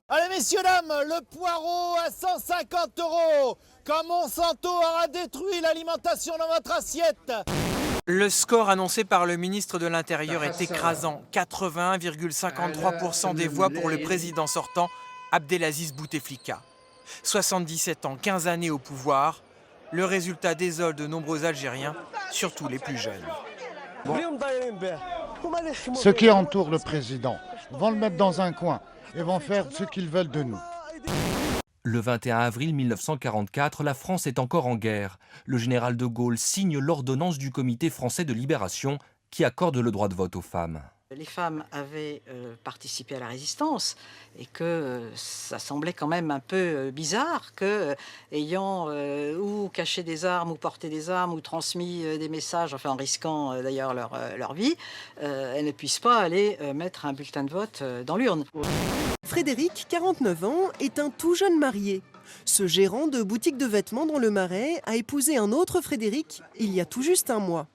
Allez messieurs, dames, le poireau à 150 €. Quand Monsanto aura détruit l'alimentation dans votre assiette. Le score annoncé par le ministre de l'Intérieur est écrasant. 81,53% des voix pour le président sortant, Abdelaziz Bouteflika. 77 ans, 15 années au pouvoir. Le résultat désole de nombreux Algériens, surtout les plus jeunes. Ceux qui entourent le président vont le mettre dans un coin et vont faire ce qu'ils veulent de nous. Le 21 avril 1944, la France est encore en guerre. Le général de Gaulle signe l'ordonnance du Comité français de libération qui accorde le droit de vote aux femmes. Les femmes avaient participé à la résistance et que ça semblait quand même un peu bizarre que, ayant ou caché des armes, ou porté des armes, ou transmis des messages, enfin en risquant d'ailleurs leur vie, elles ne puissent pas aller mettre un bulletin de vote dans l'urne. Frédéric, 49 ans, est un tout jeune marié. Ce gérant de boutique de vêtements dans le Marais a épousé un autre Frédéric il y a tout juste un mois.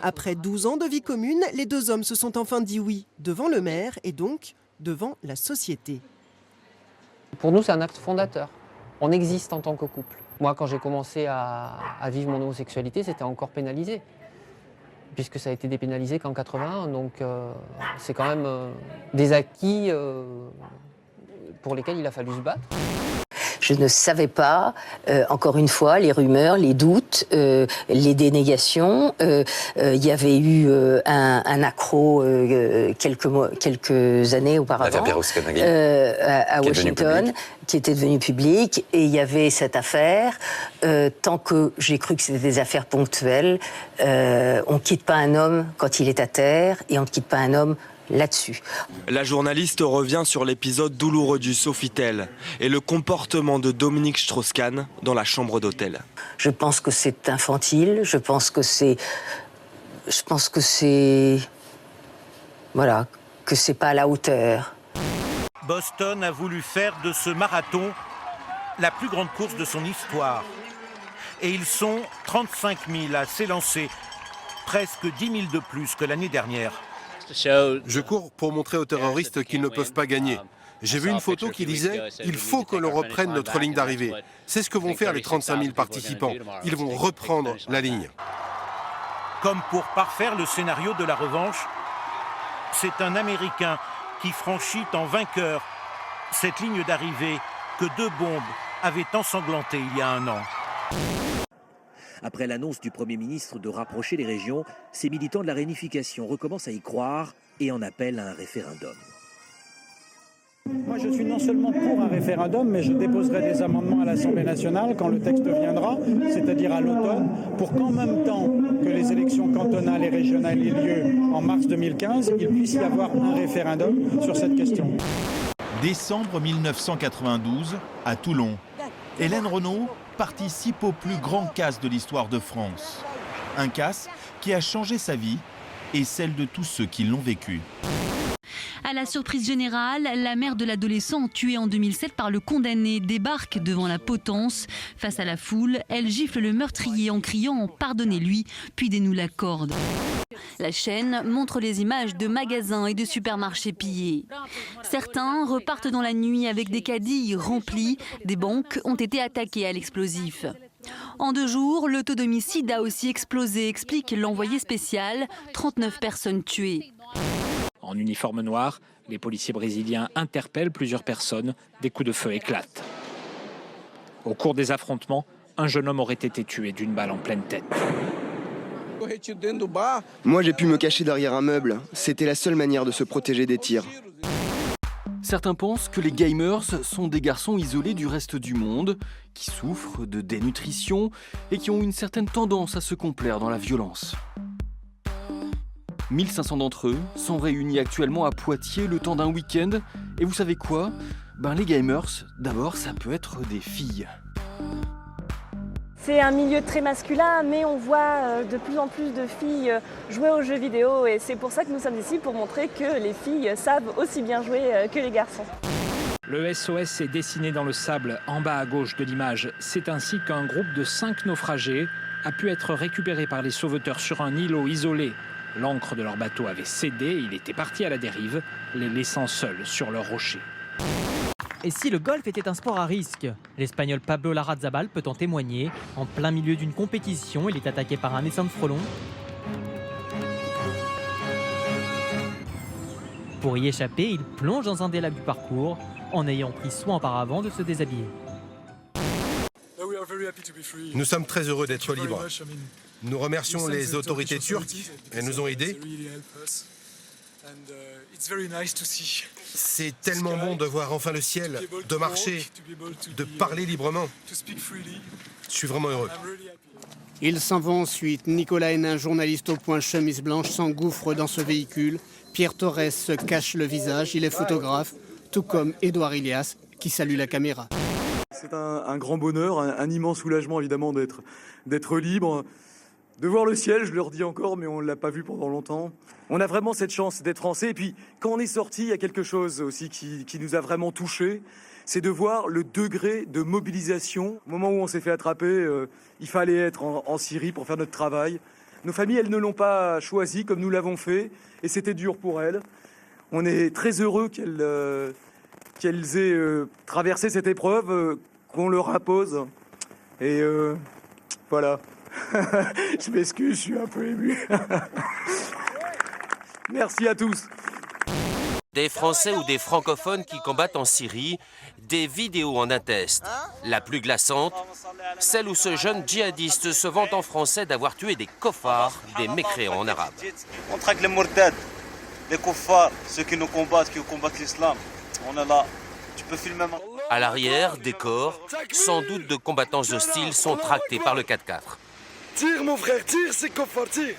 Après 12 ans de vie commune, les deux hommes se sont enfin dit oui, devant le maire et donc devant la société. Pour nous, c'est un acte fondateur. On existe en tant que couple. Moi, quand j'ai commencé à vivre mon homosexualité, c'était encore pénalisé, puisque ça a été dépénalisé qu'en 81. Donc c'est quand même des acquis pour lesquels il a fallu se battre. Je ne savais pas, encore une fois, les rumeurs, les doutes, les dénégations. Il y avait eu un accro quelques années auparavant à Washington, qui était devenu public. Et il y avait cette affaire. Tant que j'ai cru que c'était des affaires ponctuelles, on ne quitte pas un homme quand il est à terre et on ne quitte pas un homme là-dessus. La journaliste revient sur l'épisode douloureux du Sofitel et le comportement de Dominique Strauss-Kahn dans la chambre d'hôtel. Je pense que c'est infantile, je pense que c'est voilà, que c'est pas à la hauteur. Boston a voulu faire de ce marathon la plus grande course de son histoire. Et ils sont 35 000 à s'élancer, presque 10 000 de plus que l'année dernière. Je cours pour montrer aux terroristes qu'ils ne peuvent pas gagner. J'ai vu une photo qui disait « Il faut que l'on reprenne notre ligne d'arrivée ». C'est ce que vont faire les 35 000 participants. Ils vont reprendre la ligne. Comme pour parfaire le scénario de la revanche, c'est un Américain qui franchit en vainqueur cette ligne d'arrivée que deux bombes avaient ensanglantée il y a un an. Après l'annonce du Premier ministre de rapprocher les régions, ces militants de la réunification recommencent à y croire et en appellent à un référendum. Moi, je suis non seulement pour un référendum, mais je déposerai des amendements à l'Assemblée nationale quand le texte viendra, c'est-à-dire à l'automne, pour qu'en même temps que les élections cantonales et régionales aient lieu en mars 2015, il puisse y avoir un référendum sur cette question. Décembre 1992, à Toulon, Hélène Renaud participe au plus grand casse de l'histoire de France. Un casse qui a changé sa vie et celle de tous ceux qui l'ont vécu. À la surprise générale, la mère de l'adolescent tué en 2007 par le condamné débarque devant la potence. Face à la foule, elle gifle le meurtrier en criant « Pardonnez-lui », puis dénoue la corde. La chaîne montre les images de magasins et de supermarchés pillés. Certains repartent dans la nuit avec des caddies remplis. Des banques ont été attaquées à l'explosif. En 2 jours, le taux d'homicide a aussi explosé, explique l'envoyé spécial. 39 personnes tuées. En uniforme noir, les policiers brésiliens interpellent plusieurs personnes. Des coups de feu éclatent. Au cours des affrontements, un jeune homme aurait été tué d'une balle en pleine tête. Moi, j'ai pu me cacher derrière un meuble. C'était la seule manière de se protéger des tirs. Certains pensent que les gamers sont des garçons isolés du reste du monde, qui souffrent de dénutrition et qui ont une certaine tendance à se complaire dans la violence. 1500 d'entre eux sont réunis actuellement à Poitiers le temps d'un week-end. Et vous savez quoi ? Les gamers, d'abord, ça peut être des filles. C'est un milieu très masculin, mais on voit de plus en plus de filles jouer aux jeux vidéo. Et c'est pour ça que nous sommes ici, pour montrer que les filles savent aussi bien jouer que les garçons. Le SOS est dessiné dans le sable en bas à gauche de l'image. C'est ainsi qu'un groupe de 5 naufragés a pu être récupéré par les sauveteurs sur un îlot isolé L'ancre de leur bateau avait cédé et il était parti à la dérive, les laissant seuls sur leur rocher. Et si le golf était un sport à risque? L'Espagnol Pablo Larrazabal peut en témoigner. En plein milieu d'une compétition, il est attaqué par un essaim de frelons. Pour y échapper, il plonge dans un des lacs du parcours, en ayant pris soin auparavant de se déshabiller. Nous sommes très heureux d'être libres. Nous remercions les autorités turques. Elles nous ont aidés. C'est tellement bon de voir enfin le ciel, de marcher, de parler librement. Je suis vraiment heureux. Ils s'en vont ensuite. Nicolas Hénin, journaliste au point chemise blanche, s'engouffre dans ce véhicule. Pierre Torres se cache le visage, il est photographe, tout comme Édouard Ilias, qui salue la caméra. C'est un grand bonheur, un immense soulagement évidemment d'être libre, de voir le ciel, je le redis encore, mais on ne l'a pas vu pendant longtemps. On a vraiment cette chance d'être français. Et puis, quand on est sorti, il y a quelque chose aussi qui nous a vraiment touchés, c'est de voir le degré de mobilisation. Au moment où on s'est fait attraper, il fallait être en Syrie pour faire notre travail. Nos familles, elles ne l'ont pas choisi comme nous l'avons fait, et c'était dur pour elles. On est très heureux qu'elles aient traversé cette épreuve, qu'on leur impose. Et voilà. Je m'excuse, je suis un peu ému. Merci à tous. Des Français ou des francophones qui combattent en Syrie, des vidéos en attestent. La plus glaçante, celle où ce jeune djihadiste se vante en français d'avoir tué des koffars, des mécréants en arabe. On traque les mortades, les koffars, ceux qui nous combattent, qui combattent l'islam. On est là. Tu peux filmer maintenant. À l'arrière, des corps, sans doute de combattants hostiles, sont tractés par le 4x4. Tire mon frère, tire, c'est koffar, tire.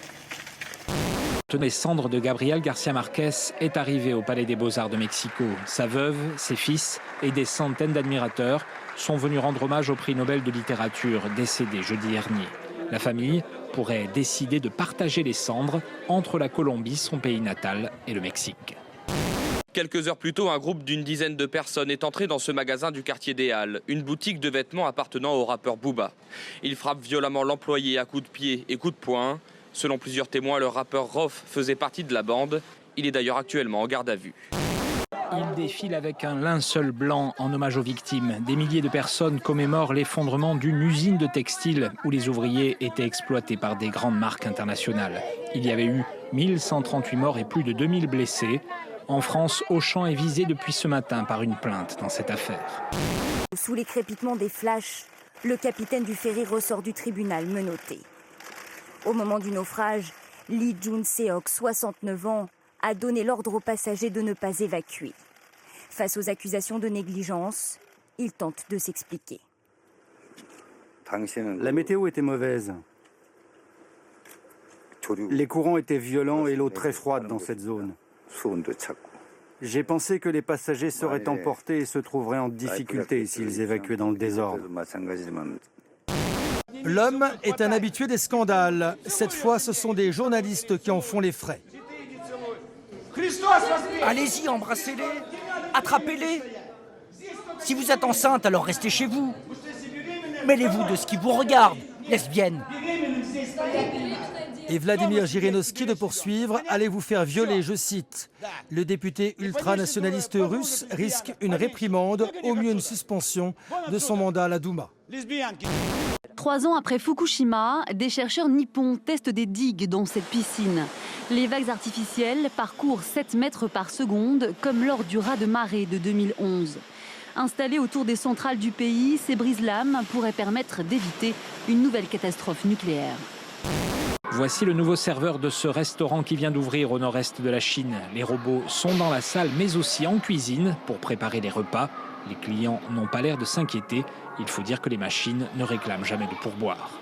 Les cendres de Gabriel Garcia Marquez est arrivé au Palais des Beaux-Arts de Mexico. Sa veuve, ses fils et des centaines d'admirateurs sont venus rendre hommage au prix Nobel de littérature décédé jeudi dernier. La famille pourrait décider de partager les cendres entre la Colombie, son pays natal, et le Mexique. Quelques heures plus tôt, un groupe d'une dizaine de personnes est entré dans ce magasin du quartier des Halles, une boutique de vêtements appartenant au rappeur Booba. Il frappe violemment l'employé à coups de pied et coups de poing. Selon plusieurs témoins, le rappeur Rof faisait partie de la bande. Il est d'ailleurs actuellement en garde à vue. Il défile avec un linceul blanc en hommage aux victimes. Des milliers de personnes commémorent l'effondrement d'une usine de textile où les ouvriers étaient exploités par des grandes marques internationales. Il y avait eu 1138 morts et plus de 2000 blessés. En France, Auchan est visé depuis ce matin par une plainte dans cette affaire. Sous les crépitements des flashs, le capitaine du ferry ressort du tribunal menotté. Au moment du naufrage, Lee Jun-seok, 69 ans, a donné l'ordre aux passagers de ne pas évacuer. Face aux accusations de négligence, il tente de s'expliquer. La météo était mauvaise. Les courants étaient violents et l'eau très froide dans cette zone. J'ai pensé que les passagers seraient emportés et se trouveraient en difficulté s'ils évacuaient dans le désordre. L'homme est un habitué des scandales. Cette fois, ce sont des journalistes qui en font les frais. Allez-y, embrassez-les, attrapez-les. Si vous êtes enceinte, alors restez chez vous. Mêlez-vous de ce qui vous regarde, lesbienne. Et Vladimir Jirinovski de poursuivre, allez vous faire violer, je cite. Le député ultranationaliste russe risque une réprimande, au mieux une suspension de son mandat à la Douma. 3 ans après Fukushima, des chercheurs nippons testent des digues dans cette piscine. Les vagues artificielles parcourent 7 mètres par seconde, comme lors du raz de marée de 2011. Installées autour des centrales du pays, ces brise-lames pourraient permettre d'éviter une nouvelle catastrophe nucléaire. Voici le nouveau serveur de ce restaurant qui vient d'ouvrir au nord-est de la Chine. Les robots sont dans la salle, mais aussi en cuisine pour préparer les repas. Les clients n'ont pas l'air de s'inquiéter. Il faut dire que les machines ne réclament jamais de pourboire.